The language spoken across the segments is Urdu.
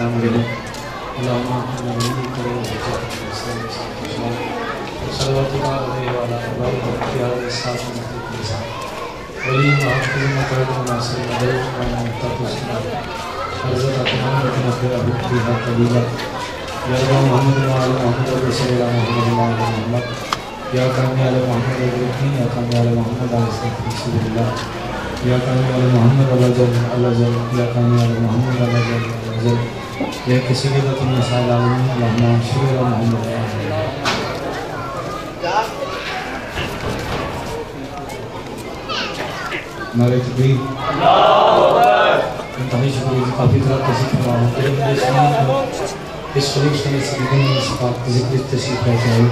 تعمل اللهم اغفر ولوليك صلواتك عليه وعلى آبائه وأجداده السادة المهديين ولي وحفظ المقعد وناصر المدعو ومن محتاط السنة حضرت محمد نبيه فيها قليلا يا رب محمد وعلى محمد ورسول الله محمد وعلى محمد يا كامل على محمد الرحيم يا كامل على محمد على رسول الله يا كامل على محمد على جل يا كامل على محمد على جل يا كسيدة النساء العالمين اللهم صل على محمد نعرہ تکبیر انتہائی شکریہ کافی طرح تشریف فرما اس خلیق سے سیدھے میں صفات ذکر تشریف رہ کے آئی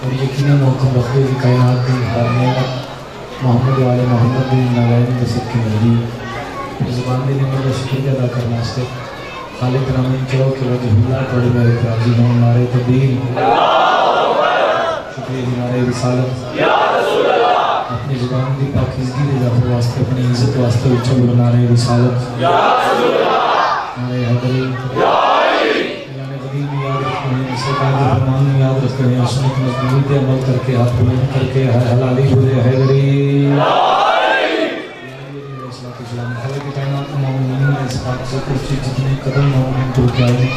اور یقیناً محکم رکھتے ہوئے کائنات کی ہر نعمت محمد والے محمد بن نالائن نصیب کی مہدی زبان دینے میں شکریہ ادا کرنا سے خالق رامین چو کہ وجہ اللہ پڑھ میرے راضی ہوں نعرہ تکبیر شکریہ نعرہ رسالت اپنی زبان دی پاکیزگی دے اضافے واسطے اپنی عزت واسطے اچھا بولو نعرہ رسالت نعرہ حیدری اعلان قدیم یاد رکھتے ہیں سرکار کے فرمان یاد رکھتے ہیں سنت مضمون پہ عمل کر کے ہاتھ بلند کر کے حلالی بولے حیدری حالانکہ کائنات مومنین نے اس بات سے کچھ جتنے قدم مومنین کو کیا ہے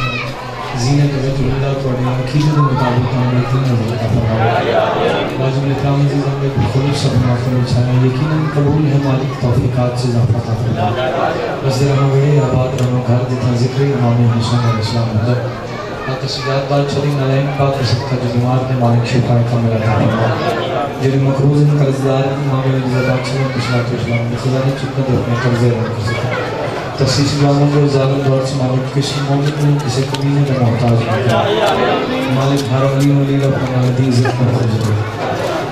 زینت وجہ اللہ توڑے عقیدت مطابق ہمیں اتنی نظر کا فرمایا واجب الاکرام عزیز ہم نے خلوص سے فرماتے ہیں چاہیے یقیناً قبول ہے مالک توفیقات سے اضافہ کا فرمایا بس رہنا بڑے آباد رہنا گھر جتنا ذکر امام حسین علیہ السلام حضر آتا سجاد بات چلی نالین پاک رسک کا جو بیمار نے مالک شفا کا میرا فرمایا جنہیں مقروض ان قرضدار امام علیہ بات چلی بشنات اسلام نے خزانے چکنے دے اپنے قرضے رہنے کر سکتا تخصیص جامعوں کو ظالم دور سے مالک کسی مومن نے کسی قبیلے میں محتاج نہیں مالک ہر علی ولی رب ہمارے دی عزت پر خرج دے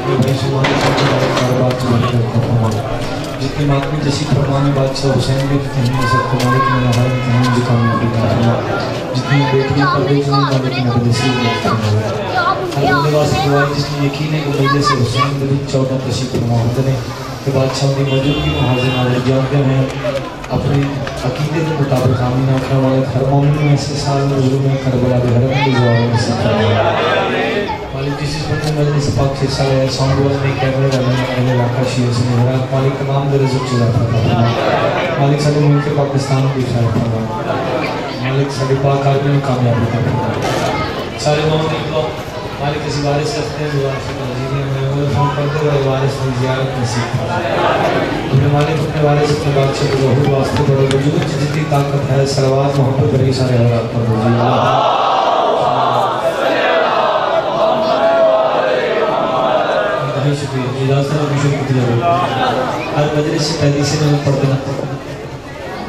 یہ بھائی سے مالک سمجھے مالک کاروبار سے بڑھ کر فرمایا جتنے ماتمی جسی فرمانے بادشاہ حسین بھی تمہیں نصب کو مالک میں نہائی تمہیں مجھے کامیابی کا فرمایا جتنی بیٹیاں پر بیٹنے مالک میں نبدیسی میں فرمایا ہر بندے واسطے دعائی جس نے یقین ہے کہ مجھے سے حسین بھی 14 تشریف فرمایا نے کہ بادشاہ کی موجودگی میں حاضر ناظر جانتے ہیں اپنے عقیدے کے مطابق آمین آخر والے ہر مومن میں ایسے سال نظروں میں کربلا کے حرم کی زواروں میں سکتا ہے مالک جس اس بندے مجلس پاک سے سالے ساؤنڈ والے میں کیمرے والے میں اہل علاقہ شیئر سے نہرات مالک تمام در رزق چیزا فرما مالک سالے ملک پاکستان کی خیر فرما مالک سالے پاک آدمی میں کامیابی کا فرما سارے مومن کو مالک کسی وارث رکھتے ہیں وارث کا نظیرے میں وہ فون کرتے ہوئے وارث میں زیارت نصیب اپنے مالک اپنے وارث اپنے بادشاہ کو ظہور واسطے بڑے وجود جتنی طاقت ہے سلوات محبت بری سارے حضرات پر بولی انتہائی شکریہ اجازت سے بھی شکریہ ہر مجلس سے پہلی سے میں پڑھنا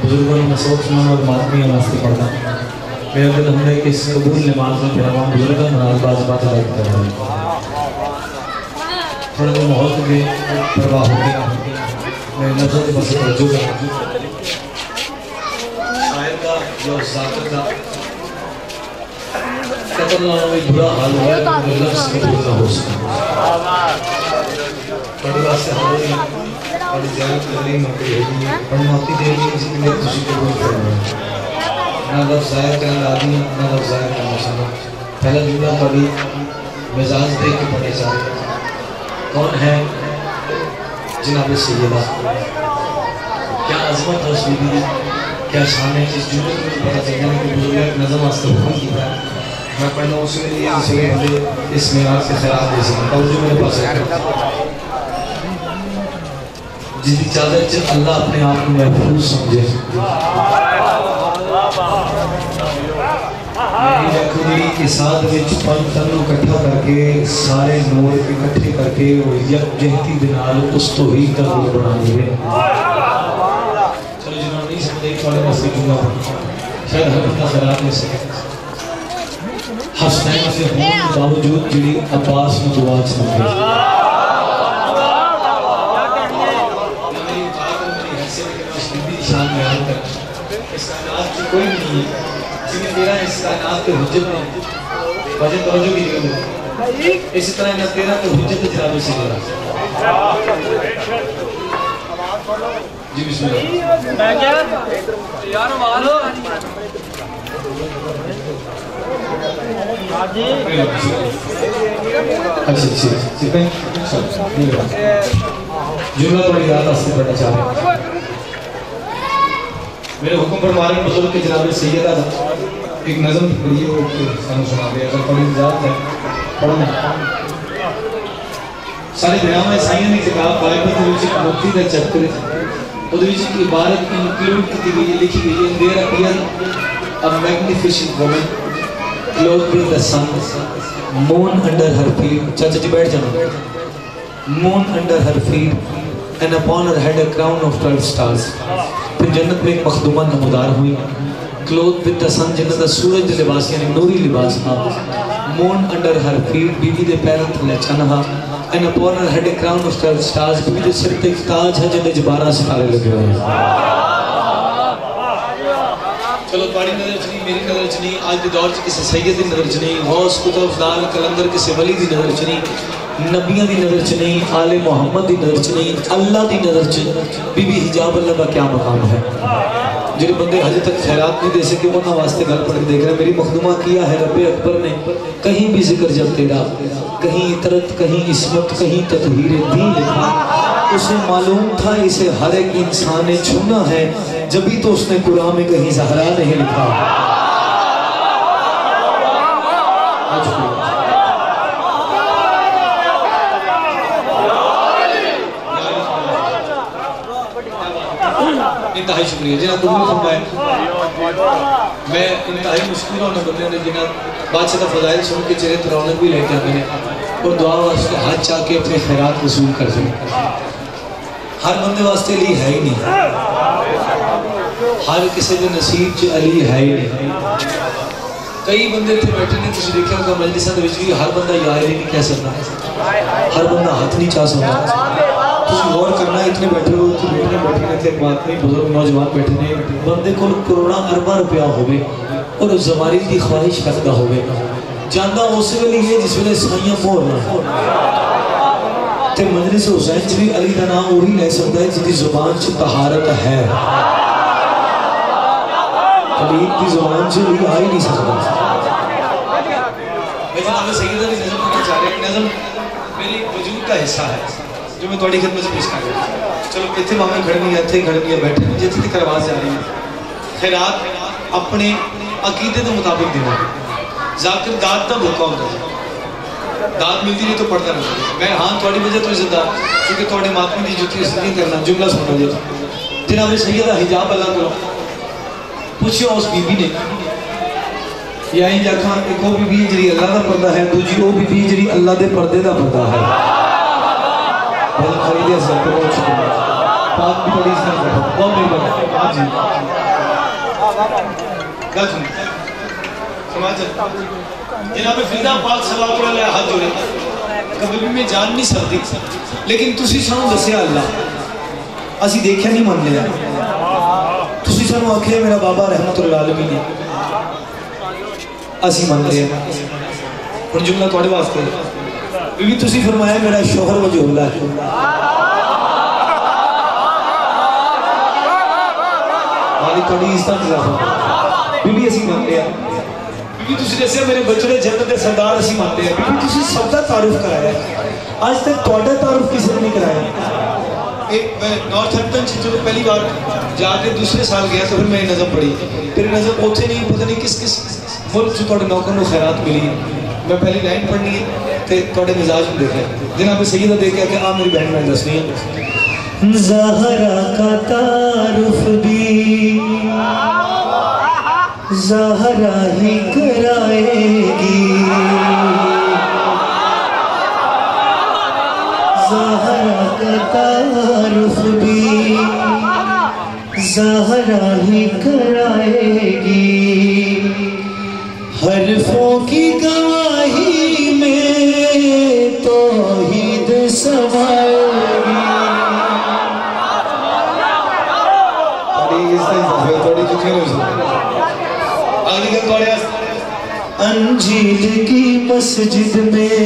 بزرگوں نے مسعود سنان اور ماتمی واسطے پڑھنا میرے دل ہم نے کہ اس قبول نماز میں پھر ہم بزرگوں مناز باز بات لائک کر رہے ہیں تھوڑے دن ماحول کے پرواہ ہو گیا میں نظر بس توجہ کر شاعر کا جو ذاکر کا قتل نہ ہوئی برا حال ہوا ہے لفظ کے بھولنا ہو سکتا بڑی واسطے ہماری بڑی زیادت کرنی موقع ہوگی پڑھناتی دے گی اسی کے لیے خوشی قبول کرنا ہے نہ لفظ ظاہر کا لادی نہ لفظ ظاہر کا مشاہدہ پہلا جملہ پڑھی مزاج دیکھ کے پڑھے جائے کون ہے جناب سیدہ کیا عظمت ہے اس بیدی کیا شان ہے جس جملے کو پتا چاہیے کہ بزرگ نظم واسطے حکم کی ہے میں پہلا اس کے لیے اسے مجھے اس معیار سے خیرات دے سکتا توجہ میرے پاس ہے جس کی چادر سے اللہ اپنے آپ کو محفوظ سمجھے میری رکھنی کے ساتھ وچ پن تنو اکٹھا کر کے سارے نور اکٹھے کر کے وہ یک جہتی دنال اس توحید کا روح بنا لیے چلو جنہوں نہیں سمجھے تھوڑے مسئلے جملہ شاید ہم اتنا خیرات نہیں سکتے حسنین سے ہوں باوجود جڑی عباس میں دعا سمجھے شان میں آتا اس کائنات کی کوئی نہیں ہے جنہیں تیرا اس کائنات کے حجت میں وجہ توجہ کی جگہ اسی طرح نہ تیرا تو حجت جناب سے جرا جی بسم اللہ میں کیا یار والو اچھا جملہ تھوڑی یاد آستے پڑھنا چاہ رہے ہیں. میرے حکم پر مارک بزرگ کے جناب سیدہ ایک نظم پڑھی ہو کہ سانو سنا دے اگر پڑھی اجازت ہے پڑھنا. سارے بیان میں سائیں نے کتاب Bible they which Moti the chapter Uday وچ ایک عبارت انکلوڈ کی گئی ہے لکھی گئی ہے دیر appear a magnificent woman clothed with the sun, moon under her feet. چاچا جی بیٹھ جانا. Moon under her feet and upon her head a crown of 12 stars. پھر جنت میں ایک مخدومہ نمودار ہوئی clothed with the sun جنت دا سورج دے لباس یعنی نوری لباس تھا. Moon under her feet بیوی دے پیروں تھلے چنہا and upon her head a crown of 12 stars. بیوی دے سر تے ایک تاج ہے جن وچ 12 ستارے لگے ہوئے ہیں. چلو تمہاری نظر چ نہیں میری نظر چ نہیں آج کے دور چ کسی سید دی نظر چ نہیں غوث قطب دار کلندر کسی ولی دی نظر چ نہیں نبیوں دی نظر چ نہیں آل محمد دی نظر چ نہیں اللہ دی نظر چ بی بی حجاب اللہ کا کیا مقام ہے. جن بندے حج تک خیرات نہیں دے سکے انہاں واسطے گل پڑھ کے دیکھ رہے ہیں. میری مخدومہ کیا ہے رب اکبر نے کہیں بھی ذکر جب تیرا کہیں عطرت کہیں عصمت کہیں تطہیر دین لکھا. اسے معلوم تھا اسے ہر ایک انسان نے چھونا ہے جبھی تو اس نے قرآن میں کہیں زہرا نہیں لکھا. انتہائی شکریہ جنہاں قبول فرمائے. میں انتہائی مشکل ہونے بندے نے جنہاں بادشاہ کا فضائل سن کے چہرے ترونق بھی لے کے آتے ہیں اور دعا واسطے ہاتھ چاہ کے اپنے خیرات وصول کر دیں. ہر بندے واسطے علی ہے ہی نہیں, ہر کسی دے نصیب چ علی ہے ہی نہیں. کئی بندے تھے بیٹھے نے تسی دیکھا ہوگا مجلساں دے وچ بھی ہر بندہ یا علی نہیں کہہ سکتا, ہر بندہ ہاتھ نہیں چاہ سکتا. تسی غور کرنا اتنے بیٹھے ہو تو بیٹھے تھے ایک بات نہیں بزرگ نوجوان بیٹھے نے بندے کو کروڑا اربا روپیہ ہوئے اور زواری دی خواہش رکھتا ہوئے جاندہ اس ویلے ہے جس ویلے سائیاں مور نہ تے مجلس حسین چ بھی علی دا نام وہی لے سکتا ہے جس دی زبان چ طہارت ہے. خلیق دی زبان چ بھی آ ہی نہیں سکتا. میں جناب سیدہ دی نظم پڑھنا چاہ رہے ہیں. نظم میری وجود کا حصہ ہے جو میں تھوڑی خدمت سے پیش کر رہا ہوں. چلو اتنے مامی کھڑنی ہے اتنے کھڑنی ہے بیٹھے ہیں جتنی تک آواز جا رہی ہے. خیرات اپنے عقیدے کے مطابق دینا. ذاکر داد کا بھوکا ہوتا ہے, داد ملتی نہیں تو پڑھتا رہتا. میں ہاں تھوڑی وجہ تو عزت دار کیونکہ تھوڑے ماتمی کی جتی عزت نہیں کرنا. جملہ سننا جاتا جناب سیدہ حجاب اللہ کو پوچھو اس بی بی نے یا ان جاکھاں ایک وہ بی بی جری اللہ دا پردہ ہے دوجی وہ بی بی جری اللہ دے پردے دا پردہ ہے. بہت خریدے سے بہت شکریہ پاک بھی بڑی اس نے کرتا بہت بہت بہت آج ہی گل سنی سماج جناب فریدہ پاک صلی اللہ علیہ حد جو رہے کبھی بھی میں جان نہیں سکتی لیکن تسی سانو دسیا اللہ اسی دیکھیا نہیں مان لیا. تسی سانو آکھے میرا بابا رحمت اللہ علیہ نے اسی مان لیا. اور جملہ توڑے واسطے بی بی تسی فرمایا میرا شوہر وجہ اللہ ہے. والی توڑی اس طرح نظام بی بی اسی مان لیا. بی بی تسی جیسے میرے بچڑے جنت دے سردار اسی مان لیا. بی بی تسی سب دا تعارف کرایا آج تک توڑا تعارف کسی نے نہیں کرایا. میں نارتھ ہیمپٹن سے جو پہلی بار جا کے دوسرے سال گیا تو پھر میں نظم پڑھی. پھر نظم ہوتے نہیں پتہ نہیں کس کس ملک جو توڑے نوکر کو خیرات ملی. میں پہلی لائن پڑھنی ہے تو توڑے مزاج میں دیکھا جناب سیدہ دیکھا کہ میری بہن میں دسنی ہے. زہرا کا تعارف بھی زہرا ہی کرائے گی. زہرا کا تعارف بھی زہرا ہی کرائے گی. حرفوں کی گواہی میں توحید سمائے گی. انجیل کی مسجد میں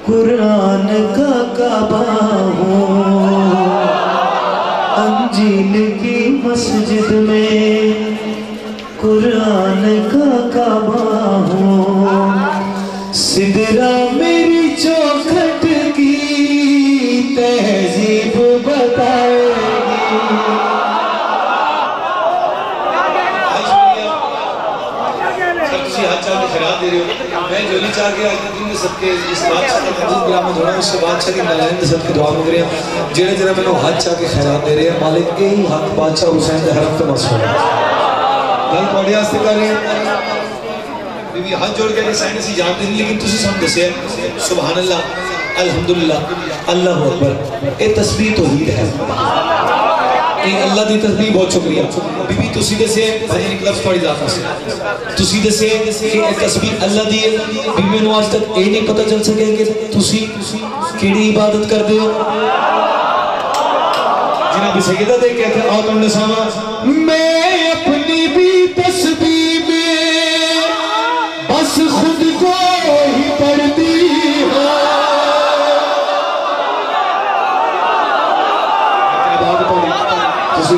قرآن کا کعبہ ہوں. انجیل کی مسجد میں قرآن کا کعبہ ہوں. دے رہے ہو. میں جولی چاہ کے آج دن کے صدقے اس بادشاہ کا محبوب برآمد ہونا اس سے بادشاہ کی نالین کے صدقے دعا مانگ رہے ہیں جڑے جڑے میں ہاتھ چاہ کے خیرات دے رہے ہیں مالک یہی حق بادشاہ حسین دے حرم تے مسئول ہے. گل تواڈے واسطے کر رہے ہیں بی بی ہاتھ جوڑ کے کہ سائن اسی جانتے نہیں لیکن تسی سن دسیا سبحان اللہ الحمدللہ اللہ اکبر اے تسبیح توحید ہے. اللہ دی تسبیح بہت شکریہ. بی بی تسی دسے بھائی ایک لفظ پڑھی ذات سے تسی دسے کہ اے تسبیح اللہ دی ہے. بی بی نو آج تک اے نہیں پتہ چل سکے کہ تسی کیڑی عبادت کر دے ہو. جناب سیدہ دے کہتے ہیں آؤ تم نے ساما میں اپنی بھی تسبیح میں بس خود کو ہی پڑھتی ہوں.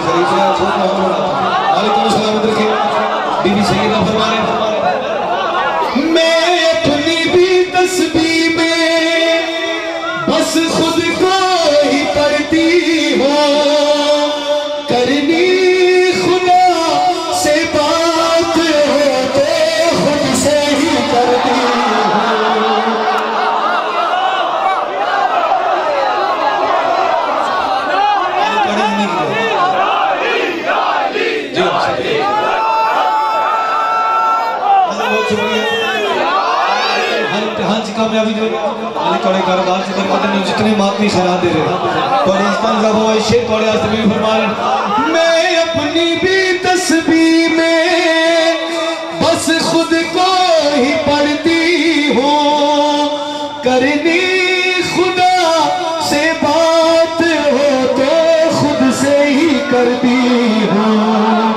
خلیفہ علیکم السلام رکھے بی بی سیدہ فرمانے میں اپنی بھی تسبیح میں بس خود کو ہی پڑھتی ہوں. کرنی خدا سے بات ہو تو خود سے ہی کرتی ہوں. کامیابی دے علی توڑے کاروبار سے برکت نے جتنے ماتمی خیرات دے رہے توڑے استان صاحب ہوئے شیخ توڑے آستے بھی فرما رہے میں اپنی بھی تسبیح میں بس خود کو ہی پڑھتی ہوں. کرنی خدا سے بات ہو تو خود سے ہی کرتی ہوں.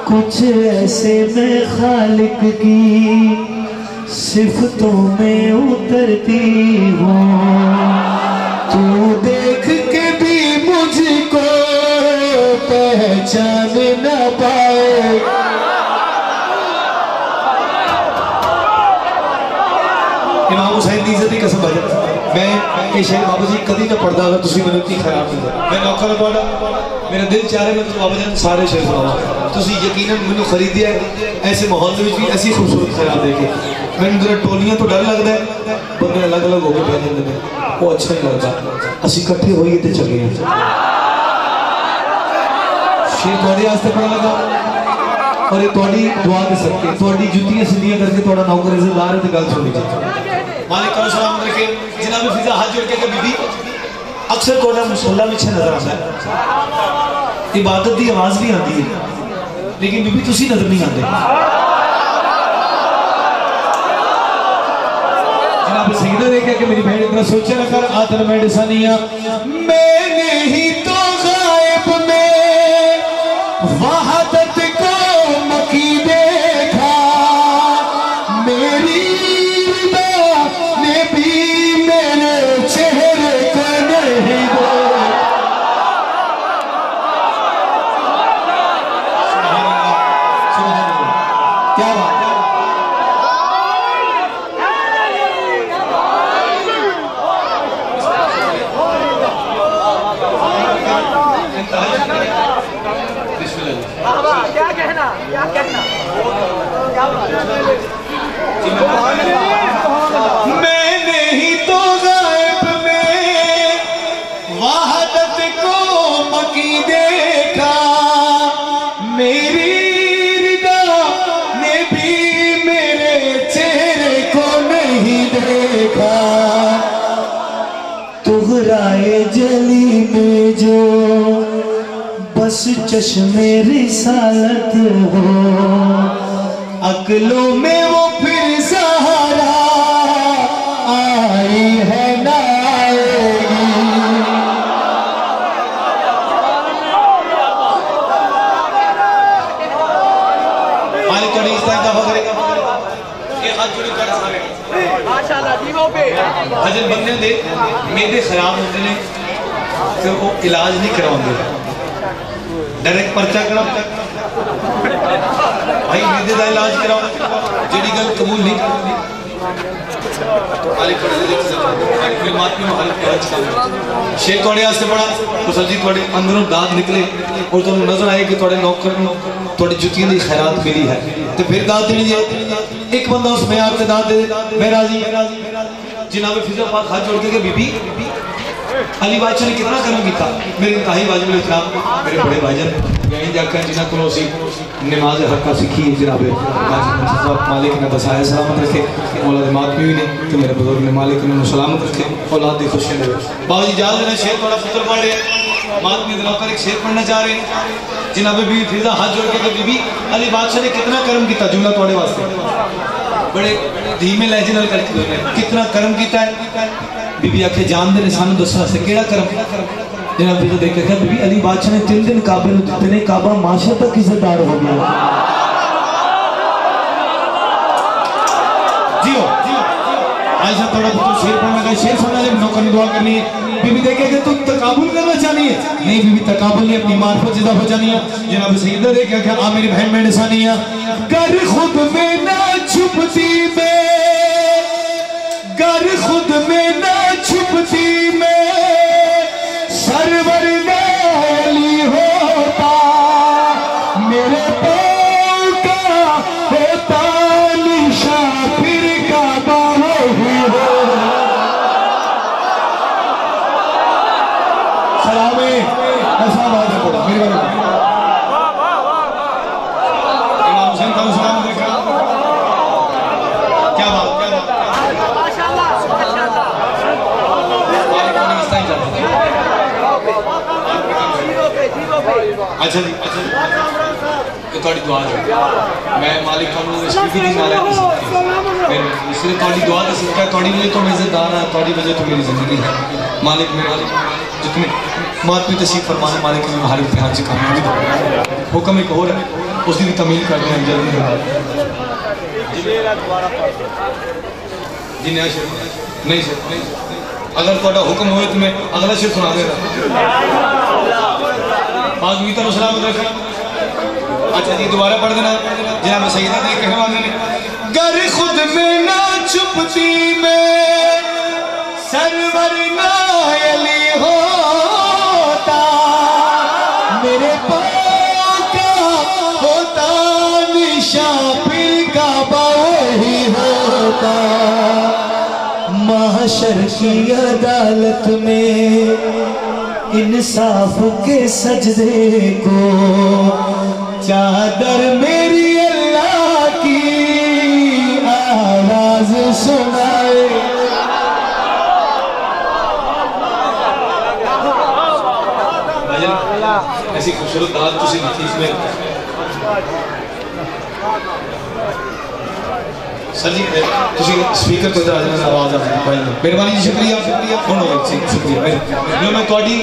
کچھ ایسے میں خالق کی صفتوں میں اترتی ہوں. تو دیکھ کے بھی مجھ کو پہچان نہ پائے. امام حسین دی عزت کی قسم بھائی میں یہ شہر بابا جی کدی نہ پڑھتا اگر تسی میں اتنی خراب نہیں ہے. میں نوکر پڑھا میرا دل چاہ رہے میں تو بابا جان سارے شہر سناؤں. تسی یقیناً میں نے خریدیا ہے ایسے ماحول میں بھی ایسی خوبصورت خیرات دے کے میں نے ذرا ٹولیاں تو ڈر لگتا ہے بندے الگ الگ ہو کے پہ جاتے ہیں وہ اچھا نہیں لگتا. اسی کٹھے ہوئیے تے چلے ہیں. شیر تواڈے واسطے پڑھا لگا اور یہ تواڈی دعا دے سکتے تواڈی جتیاں سلیاں کر کے تواڈا نوکر عزت دار ہے تے گل سنی چاہیے. مالک کا سلام رکھے جناب فضا ہاتھ جوڑ کے کہ بی بی اکثر کوڑا مصلی میں چھے نظر آتا ہے عبادت دی آواز بھی آتی ہے لیکن بی بی تسی نظر نہیں آتے. جناب سیدہ دیکھا کہ میری بہن اتنا سوچے نہ کر آتن میں ڈسانیاں میں نے ہی تو غائب میں وحدت کو مکی دیکھا. میری رضا نے بھی میرے چہرے کو نہیں دیکھا. کیا بات ہے کیا کہنا میں نے ہی تو غائب میں وحدت کو مکی دیکھا. میری رضا نے بھی میرے چہرے کو نہیں دیکھا. تغرائے جلی میں جو بس چشم رسالت ہو عقلوں میں وہ پھر سہارا آئی ہے نہ آئے گی. مالک توڑی اس طرح دفعہ کرے گا یہ ہاتھ جوڑی کر سارے ماشاءاللہ دیووں پہ حجر بندے دے میدے خراب ہوتے ہیں پھر وہ علاج نہیں کراؤں گے ڈائریکٹ پرچہ کرو بھائی میدے دا علاج کراؤ جڑی گل قبول نہیں کرو. شیخ توڑے آج سے پڑھا مسل جی توڑے اندروں داد نکلے اور تمہیں نظر آئے کہ توڑے نوکر میں توڑے جتیاں دی خیرات ملی ہے تو پھر داد دینی جائے ایک بندہ اس میں اعتداد دے میں راضی جناب فضا پاک ہاتھ جوڑ کے کہ بی بی علی بادشاہ نے کتنا کرم کیتا میرے انتہائی واجب الاحترام میرے بڑے بھائی جان یہیں جا کر جنہ کو اسی نماز حقہ سکھی جناب مالک نے بسایا سلامت رکھے اولاد ماتمی نے تو میرے بزرگ نے مالک نے سلامت رکھے اولاد دی خوشی نے بابا جی اجازت دینا شعر تھوڑا پتر پڑھ رہے ماتمی دلاؤ کر ایک شعر پڑھنا چاہ رہے ہیں جناب بی فضا ہاتھ جوڑ کے کہ بی بی علی بادشاہ نے کتنا کرم کیتا جملہ توڑے واسطے بڑے دھیمے لہجے نال کر کے کتنا کرم کیتا ہے بی بی آکھے جان دے نے سانو دسو واسطے کیڑا کرم جناب فضا دیکھ کے بی بی علی بادشاہ نے 3 دن کعبے نو دتے نے کعبہ معاشرہ تک عزت دار ہو گیا جیو آج صاحب تھوڑا تو شیر پڑھنا کا شیر سننا لے نوکر نے دعا کرنی ہے بی بی دیکھے کہ تو تقابل کرنا چاہنی ہے نہیں بی بی تقابل نہیں اپنی معرفت زدہ ہو جانی ہے جناب سیدہ دیکھے کہ آ میری بہن میں نسانی ہے گر خود میں نہ چھپتی میں گر خود میں نہ چھپتی میں سرور علی ہوتا میرے پاؤں کا ہوتا نشاں پھر کعبہ وہی ہو سلام ایسا بات ہے پڑھا میری بات امام حسین کا سلام دیکھا کیا بات اچھا جی کہ توڑی دعا ہے میں مالک خانوں اس کی بھی مالا نہیں سکتی اس لئے توڑی دعا دے سکتا ہے توڑی وجہ تو میں عزت دار ہے توڑی وجہ تو میری زندگی ہے مالک میرے جتنے مات میں تشریف فرمانے مالک میں ہر امتحان سے کامیابی دو حکم ایک اور ہے اس کی بھی تمیل کرتے ہیں جلدی جی نیا شیر نہیں شیر اگر توڑا حکم ہوئے تو میں اگلا شیر سنا دے رہا آج بھی تر سلامت رکھا اچھا جی دوبارہ پڑھ دینا جناب سیدہ دیکھ کہنے والے نے گر خود میں نہ چھپتی میں سرور نہ علی ہوتا میرے پاؤں کا ہوتا نشاں پھر کعبہ وہی ہوتا محشر کی عدالت میں انصاف کے سجدے کو چادر میری اللہ کی آواز سنائے ایسی خوبصورت دعات تسی نتیج میں سر جی تسی سپیکر کو ادھر آجانا آواز آنے مہربانی جی شکریہ کون ہوگا شکریہ میں توڑی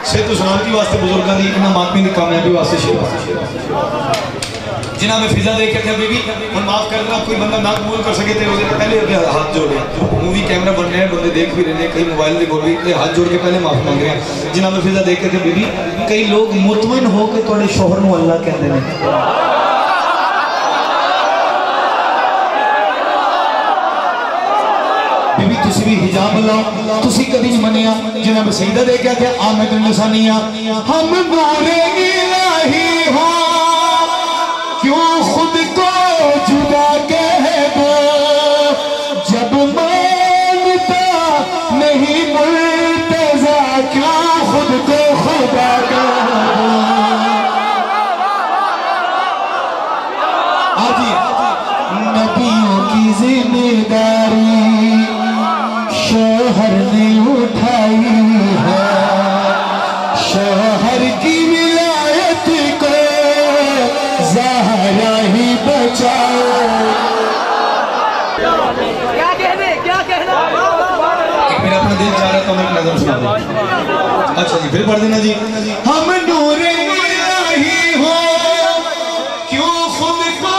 صحت و سلامتی واسطے بزرگاں دی انہاں ماتمی دی کامیابی واسطے شیر جناب فضا دیکھ کے بی بی ہم معاف کرنا کوئی بندہ نہ قبول کر سکے تھے پہلے اپنے ہاتھ جوڑ رہے مووی کیمرہ بن رہے ہیں بندے دیکھ بھی رہے ہیں کئی موبائل دے بول بھی ہاتھ جوڑ کے پہلے معاف مانگ رہے ہیں جناب فضا دیکھ کے بی بی کئی لوگ مطمئن ہو کے توڑے شوہر نو اللہ کہتے ہیں بی بی تسی بھی حجاب اللہ تسی کدی نہیں منیا جناب سیدہ دیکھ کے آمد لسانیہ ہم نور الہی ہو کیوں خود کو جدا کہہ دو جب مانتا نہیں مرتضی کیوں خود کو خدا کہہ دو آجی نبیوں کی ذمہ داری شوہر نے اٹھائی ہے شوہر کی ولایت کو زہرا ہی بچاؤ کیا کہنے ایک میرا اپنا دل چاہ رہا تھا میں ایک نظر سنا دیں اچھا جی پھر پڑھ دینا جی ہم نور الہی ہو کیوں خود کو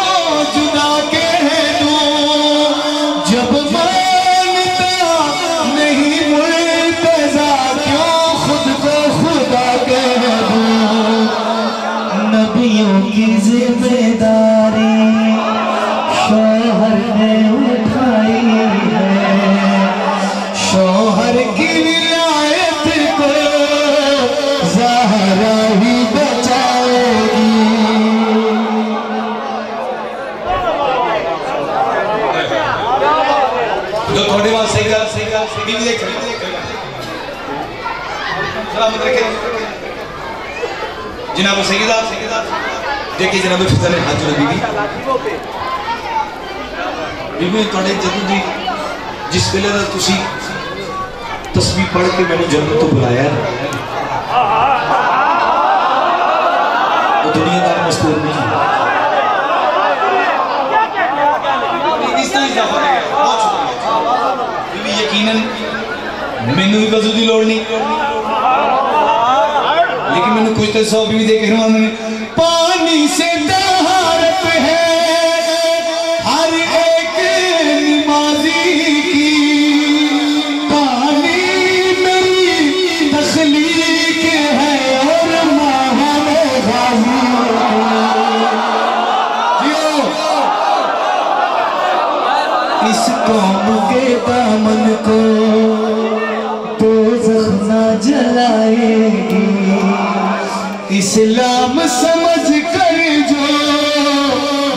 جدا کہہ دوں جب مانتا نہیں مرتضی کیوں خود کو خدا کہہ دوں نبیوں کی ذمہ داری شوہر نے اٹھائی ہے شوہر کی ولایت کو زہرا ہی بچائے گی بیوی دیکھ سلامت رکھے جناب سیدہ دیکھیں جناب فضل حاجر بی بی توڑے جدو دی جس ویلے دا تسی تسبیح پڑھ کے میں نے جنت تو بلایا وہ دنیا دار مستور نہیں اس طرح اضافہ ہے بہت شکریہ بی بی یقیناً میں نے بھی وضو دی لوڑ نہیں لیکن میں نے کچھ تو سو بھی دیکھ رہا ہوں پانی سے طہارت ہے ہر ایک نمازی کی پانی میری تخلیق ہے اور ماہر غازی اس قوم کے دامن کو دوزخ نہ جلائے گی اسلام سمجھ کر جو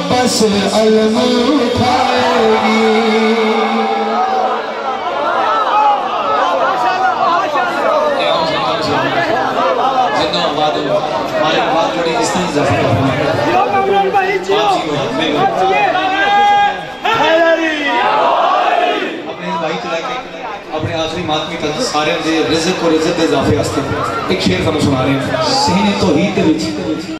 بس علم اٹھائے گی زندہ آباد ہو ہمارے بات بڑی اس طرح اضافہ کرنا ہے اپنے بھائی تو لے کے اپنے آخری ماتمی تک سارے رزق اور عزت اضافے آستے ایک شعر ہم سنا رہے ہیں سینے توحید دے وچ